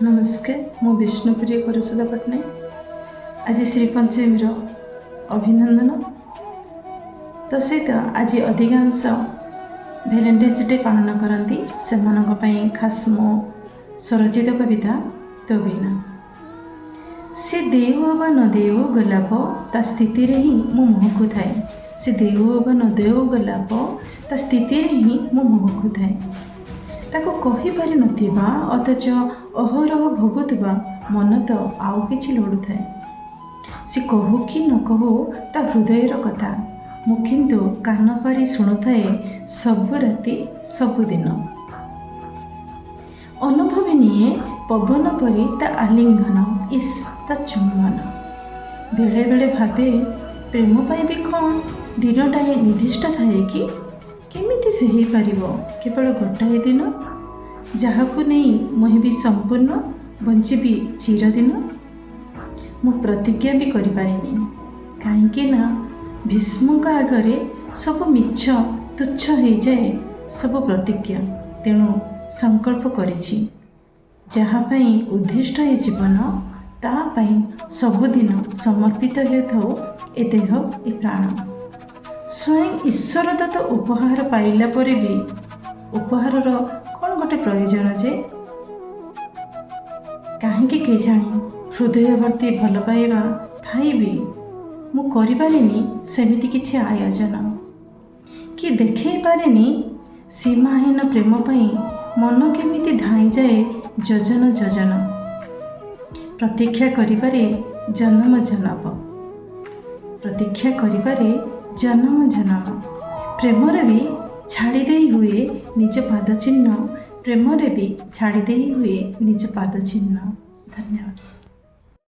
नमस्कार मु विष्णुप्रिय करसुदा पट्टनायक। आज श्रीपंचमी अभिनंदन तो सहित आज अधिकांश भैलेंटाइन्स डे पालन करती से खास मो स्वरचित कविता तो बिना से देव अबा न देव गोलाप ता स्थिति रे ही मो महकु थाए। से देव अबा न देव गोलाप ता स्थिति रे ही मो महकु थाए। ताको कही पारि नथिबा अथच अहरह भोगुवा मन तो आउ किछि लोड़ू थाए। से कहू कि न कहू ता हृदयर कथा मु किंतु कान पारि शुणुथाए सबु राति सबुदिन। अनुभवी निये पवन परी ता आलिंगन इस ता चुम्बन। बेले बेले भावे प्रेम पाई भी कौन दिनटाए निर्दिष्ट थाए कि केमिति से ही पारिबो केवल गोटाए दिन जहाकु नहीं मुझे संपूर्ण बंचिबी चिरदिन। मु प्रतिज्ञा भी करि पारिनी कहीं ना भीष्म का आगरे सब मिछ तुच्छ हो जाए सब प्रतिज्ञा। तेणु संकल्प करिछि जहाँपाई उद्दिष्ट ए जीवन तापाई सबुदिन समर्पित हो ए देह ए प्राण। स्वयं ईश्वर दत्त उपहार पाइला परे भी उपहार कौन गोटे प्रयोजन जे कहीं के जानी हृदय भर्ती भल पाइबा थाई भी मु करि पारिनी सेमिति किछि आयोजन कि देखै पारेनी सीमाहीन प्रेम पाई मन केमिति धाई जाए योजन योजन। प्रतीक्षा करिपारे जन्म जन्म प्रतीक्षा करिपारे जन्म जन्म। प्रेम रे भी छाड़ी देई हुए निज पाद चिन्ह। प्रेम रे भी छाड़ी देई हुए निज पाद चिन्ह। धन्यवाद।